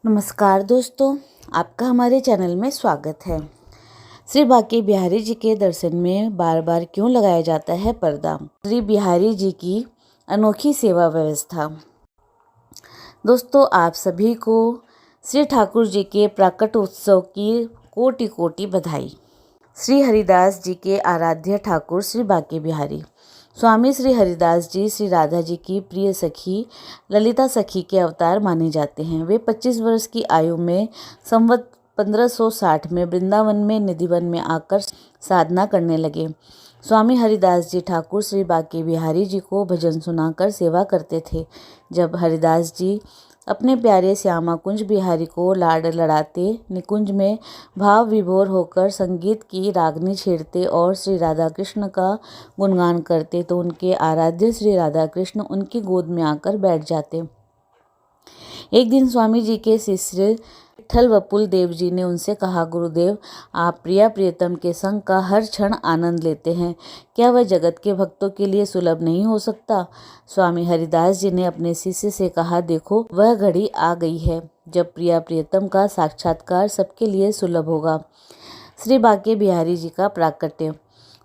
नमस्कार दोस्तों, आपका हमारे चैनल में स्वागत है। श्री बांके बिहारी जी के दर्शन में बार बार क्यों लगाया जाता है पर्दा? श्री बिहारी जी की अनोखी सेवा व्यवस्था। दोस्तों, आप सभी को श्री ठाकुर जी के प्राकट उत्सव की कोटि कोटि बधाई। श्री हरिदास जी के आराध्य ठाकुर श्री बांके बिहारी स्वामी श्री हरिदास जी श्री राधा जी की प्रिय सखी ललिता सखी के अवतार माने जाते हैं। वे 25 वर्ष की आयु में संवत 1560 में वृंदावन में निधिवन में आकर साधना करने लगे। स्वामी हरिदास जी ठाकुर श्री बांके बिहारी जी को भजन सुनाकर सेवा करते थे। जब हरिदास जी अपने प्यारे श्यामा कुंज बिहारी को लाड लड़ाते, निकुंज में भाव विभोर होकर संगीत की रागनी छेड़ते और श्री राधा कृष्ण का गुणगान करते, तो उनके आराध्य श्री राधा कृष्ण उनकी गोद में आकर बैठ जाते। एक दिन स्वामी जी के शिष्य विट्ठल वपुल देव जी ने उनसे कहा, गुरुदेव, आप प्रिया प्रियतम के संग का हर क्षण आनंद लेते हैं, क्या वह जगत के भक्तों के लिए सुलभ नहीं हो सकता? स्वामी हरिदास जी ने अपने शिष्य से कहा, देखो, वह घड़ी आ गई है जब प्रिया प्रियतम का साक्षात्कार सबके लिए सुलभ होगा। श्री बांके बिहारी जी का प्राकट्य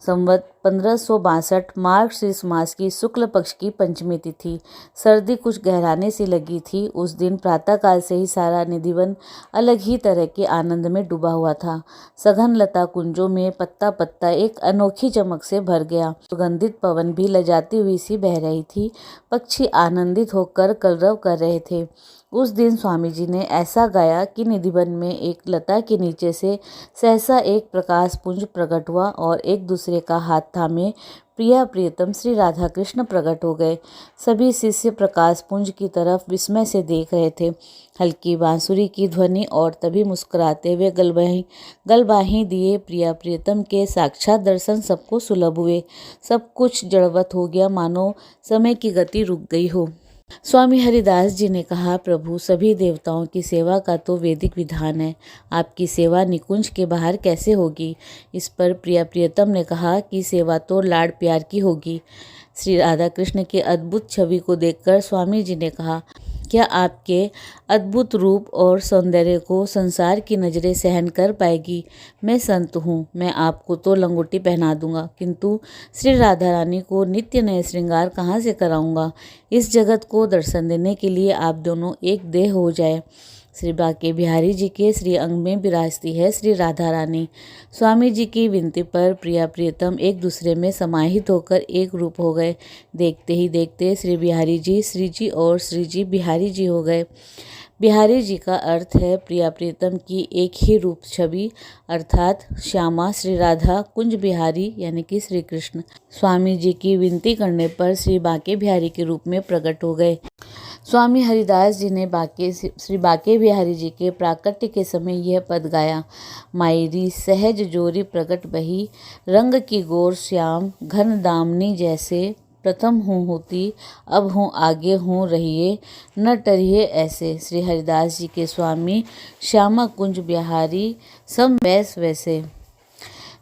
संवत 1562 मार्गशीर्ष मास की शुक्ल पक्ष की पंचमी तिथि। सर्दी कुछ गहराने से लगी थी। उस दिन प्रातःकाल से ही सारा निधिवन अलग ही तरह के आनंद में डूबा हुआ था। सघन लता कुंजों में पत्ता पत्ता एक अनोखी चमक से भर गया। सुगंधित पवन भी लजाती हुई सी बह रही थी। पक्षी आनंदित होकर कलरव कर रहे थे। उस दिन स्वामी जी ने ऐसा गाया कि निधिवन में एक लता के नीचे से सहसा एक प्रकाश पुंज प्रकट हुआ और एक दूसरे का हाथ थामे प्रिया प्रियतम श्री राधा कृष्ण प्रकट हो गए। सभी शिष्य प्रकाश पुंज की तरफ विस्मय से देख रहे थे। हल्की बांसुरी की ध्वनि और तभी मुस्कुराते हुए गलबाही दिए प्रिया प्रियतम के साक्षात दर्शन सबको सुलभ हुए। सब कुछ जड़वत हो गया, मानो समय की गति रुक गई हो। स्वामी हरिदास जी ने कहा, प्रभु, सभी देवताओं की सेवा का तो वैदिक विधान है, आपकी सेवा निकुंज के बाहर कैसे होगी? इस पर प्रिया प्रियतम ने कहा कि सेवा तो लाड प्यार की होगी। श्री राधा कृष्ण के अद्भुत छवि को देखकर स्वामी जी ने कहा, क्या आपके अद्भुत रूप और सौंदर्य को संसार की नज़रें सहन कर पाएगी? मैं संत हूँ, मैं आपको तो लंगोटी पहना दूंगा, किंतु श्री राधा रानी को नित्य नए श्रृंगार कहाँ से कराऊंगा? इस जगत को दर्शन देने के लिए आप दोनों एक देह हो जाए। श्री बांके बिहारी जी के श्री अंग में विराजती है श्री राधा रानी। स्वामी जी की विनती पर प्रिया प्रियतम एक दूसरे में समाहित होकर एक रूप हो गए। देखते ही देखते श्री बिहारी जी श्री जी और श्री जी बिहारी जी हो गए। बिहारी जी का अर्थ है प्रिया प्रियतम की एक ही रूप छवि, अर्थात श्यामा श्री राधा, कुंज बिहारी यानी कि श्री कृष्ण स्वामी जी की विनती करने पर श्री बांके बिहारी के रूप में प्रकट हो गए। स्वामी हरिदास जी ने श्री बांके बिहारी जी के प्राकट्य के समय यह पद गाया, मायरी सहज जोरी प्रकट बही, रंग की गोर श्याम घन दामनी जैसे, प्रथम हूँ होती अब हूँ आगे हूँ रहिए, न टरिए ऐसे। श्री हरिदास जी के स्वामी श्यामा कुंज बिहारी सम वैसे।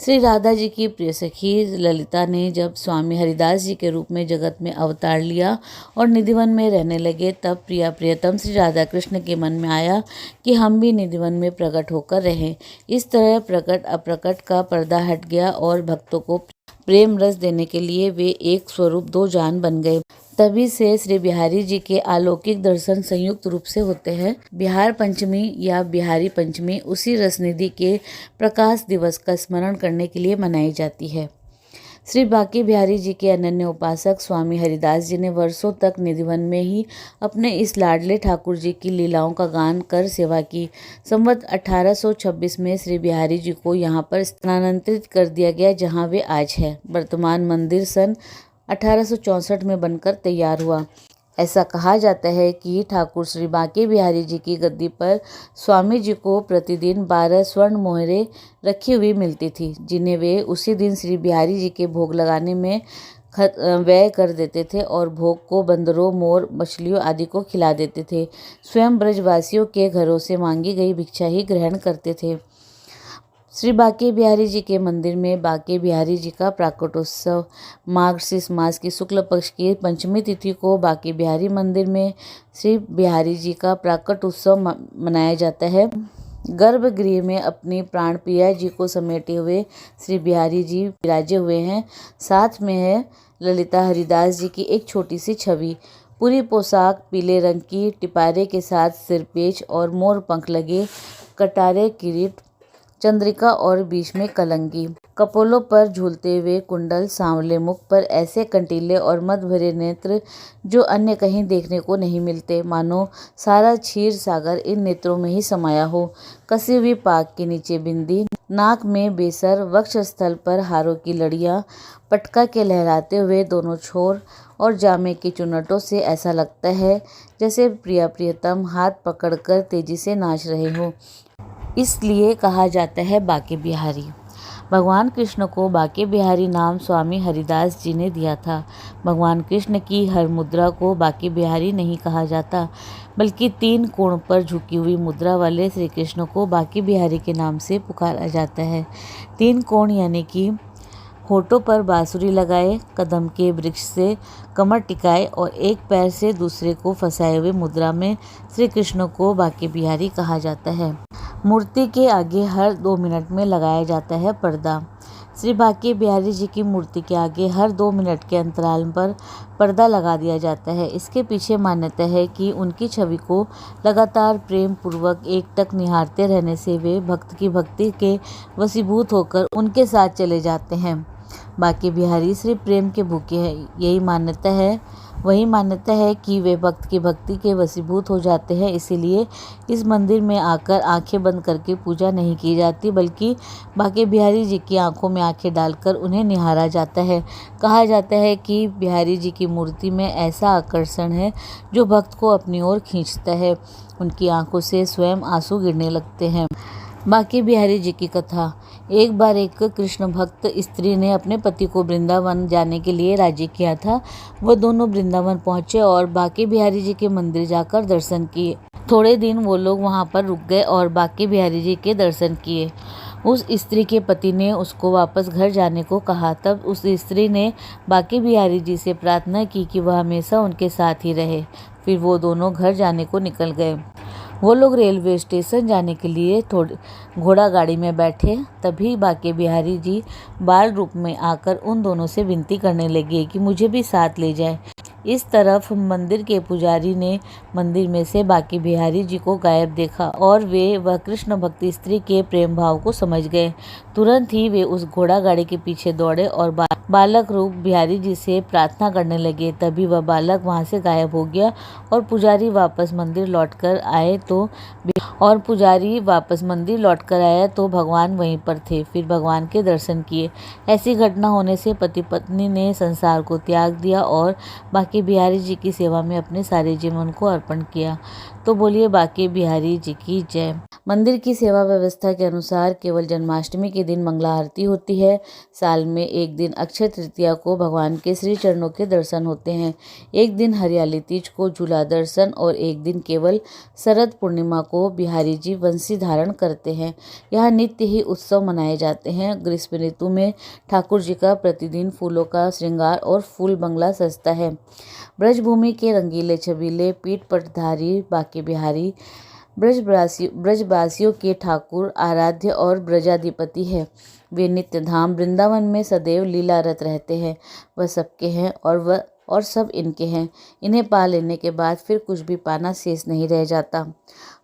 श्री राधा जी की प्रिय सखी ललिता ने जब स्वामी हरिदास जी के रूप में जगत में अवतार लिया और निधिवन में रहने लगे, तब प्रिया प्रियतम श्री राधा कृष्ण के मन में आया कि हम भी निधिवन में प्रकट होकर रहें। इस तरह प्रकट अप्रकट का पर्दा हट गया और भक्तों को प्रेम रस देने के लिए वे एक स्वरूप दो जान बन गए। तभी से श्री बिहारी जी के अलौकिक दर्शन संयुक्त रूप से होते हैं। बिहार पंचमी या बिहारी पंचमी उसी रसनिधि के प्रकाश दिवस का स्मरण करने के लिए मनाई जाती है। श्री बांके बिहारी जी के अनन्य उपासक स्वामी हरिदास जी ने वर्षों तक निधिवन में ही अपने इस लाडले ठाकुर जी की लीलाओं का गान कर सेवा की। संवत 1826 में श्री बिहारी जी को यहाँ पर स्थानांतरित कर दिया गया, जहाँ वे आज है। वर्तमान मंदिर सन 1864 में बनकर तैयार हुआ। ऐसा कहा जाता है कि ठाकुर श्री बांके बिहारी जी की गद्दी पर स्वामी जी को प्रतिदिन 12 स्वर्ण मोहरें रखी हुई मिलती थी, जिन्हें वे उसी दिन श्री बिहारी जी के भोग लगाने में व्यय कर देते थे और भोग को बंदरों, मोर, मछलियों आदि को खिला देते थे। स्वयं ब्रजवासियों के घरों से मांगी गई भिक्षा ही ग्रहण करते थे। श्री बांके बिहारी जी के मंदिर में बांके बिहारी जी का प्राकटोत्सव मार्गशीर्ष मास की शुक्ल पक्ष की पंचमी तिथि को बांके बिहारी मंदिर में श्री बिहारी जी का प्राकट उत्सव मनाया जाता है। गर्भगृह में अपनी प्राण प्रिया जी को समेटे हुए श्री बिहारी जी विराजे हुए हैं। साथ में है ललिता हरिदास जी की एक छोटी सी छवि। पूरी पोशाक पीले रंग की टिपारे के साथ सिरपेच और मोर पंख लगे कटारे किरीट चंद्रिका और बीच में कलंगी, कपोलों पर झूलते हुए कुंडल, सांवले मुख पर ऐसे कंटीले और मद भरे नेत्र जो अन्य कहीं देखने को नहीं मिलते, मानो सारा क्षीर सागर इन नेत्रों में ही समाया हो। कसी हुई पाक के नीचे बिंदी, नाक में बेसर, वक्षस्थल पर हारों की लड़ियां, पटका के लहराते हुए दोनों छोर और जामे की चुन्नटों से ऐसा लगता है जैसे प्रिया प्रियतम हाथ पकड़कर तेजी से नाच रहे हो। इसलिए कहा जाता है बांके बिहारी। भगवान कृष्ण को बांके बिहारी नाम स्वामी हरिदास जी ने दिया था। भगवान कृष्ण की हर मुद्रा को बांके बिहारी नहीं कहा जाता, बल्कि 3 कोण पर झुकी हुई मुद्रा वाले श्री कृष्ण को बांके बिहारी के नाम से पुकारा जाता है। 3 कोण यानी कि होठों पर बांसुरी लगाए, कदम के वृक्ष से कमर टिकाए और एक पैर से दूसरे को फंसाए हुए मुद्रा में श्री कृष्ण को बांके बिहारी कहा जाता है। मूर्ति के आगे हर 2 मिनट में लगाया जाता है पर्दा। श्री बांके बिहारी जी की मूर्ति के आगे हर 2 मिनट के अंतराल पर पर्दा लगा दिया जाता है। इसके पीछे मान्यता है कि उनकी छवि को लगातार प्रेम पूर्वक एकटक निहारते रहने से वे भक्त की भक्ति के वशीभूत होकर उनके साथ चले जाते हैं। बांके बिहारी श्री प्रेम के भूखे हैं। वही मान्यता है कि वे भक्त की भक्ति के वशीभूत हो जाते हैं। इसीलिए इस मंदिर में आकर आंखें बंद करके पूजा नहीं की जाती, बल्कि बांके बिहारी जी की आंखों में आंखें डालकर उन्हें निहारा जाता है। कहा जाता है कि बिहारी जी की मूर्ति में ऐसा आकर्षण है जो भक्त को अपनी ओर खींचता है। उनकी आंखों से स्वयं आंसू गिरने लगते हैं। बांके बिहारी जी की कथा। एक बार एक कृष्ण भक्त स्त्री ने अपने पति को वृंदावन जाने के लिए राजी किया था। वो दोनों वृंदावन पहुंचे और बांके बिहारी जी के मंदिर जाकर दर्शन किए। थोड़े दिन वो लोग वहां पर रुक गए और बांके बिहारी जी के दर्शन किए। उस स्त्री के पति ने उसको वापस घर जाने को कहा। तब उस स्त्री ने बांके बिहारी जी से प्रार्थना की कि वह हमेशा उनके साथ ही रहे। फिर वो दोनों घर जाने को निकल गए। वो लोग रेलवे स्टेशन जाने के लिए घोड़ा गाड़ी में बैठे। तभी बांके बिहारी जी बाल रूप में आकर उन दोनों से विनती करने लगे कि मुझे भी साथ ले जाए। इस तरफ मंदिर के पुजारी ने मंदिर में से बांके बिहारी जी को गायब देखा और वह कृष्ण भक्ति स्त्री के प्रेम भाव को समझ गए। तुरंत ही वे उस घोड़ा गाड़ी के पीछे दौड़े और बालक रूप बिहारी जी से प्रार्थना करने लगे। तभी वह बालक वहां से गायब हो गया और पुजारी वापस मंदिर लौटकर आया तो भगवान वहीं पर थे। फिर भगवान के दर्शन किए। ऐसी घटना होने से पति पत्नी ने संसार को त्याग दिया और बांके बिहारी जी की सेवा में अपने सारे जीवन को अर्पण किया। तो बोलिए बांके बिहारी जी की जय। मंदिर की सेवा व्यवस्था के अनुसार केवल जन्माष्टमी के दिन मंगला आरती होती है। साल में एक दिन अक्षय तृतीया को भगवान के श्री चरणों के दर्शन होते हैं। एक दिन हरियाली तीज को झूला दर्शन और एक दिन केवल शरद पूर्णिमा को बिहारी जी वंशी धारण करते हैं। यहाँ नित्य ही उत्सव मनाए जाते हैं। ग्रीष्म ऋतु में ठाकुर जी का प्रतिदिन फूलों का श्रृंगार और फूल बंगला सजता है। ब्रजभूमि के रंगीले छबीले पीठ पटधारी बांके बिहारी ब्रजवासियों के ठाकुर आराध्य और ब्रजाधिपति है। वे नित्य धाम वृंदावन में सदैव लीलारत रहते हैं। वह सबके हैं और सब इनके हैं। इन्हें पा लेने के बाद फिर कुछ भी पाना शेष नहीं रह जाता।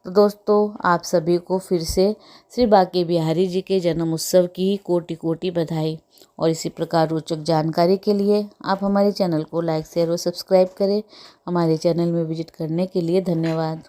तो दोस्तों, आप सभी को फिर से श्री बांके बिहारी जी के जन्म उत्सव की कोटि कोटि बधाई। और इसी प्रकार रोचक जानकारी के लिए आप हमारे चैनल को लाइक शेयर और सब्सक्राइब करें। हमारे चैनल में विजिट करने के लिए धन्यवाद।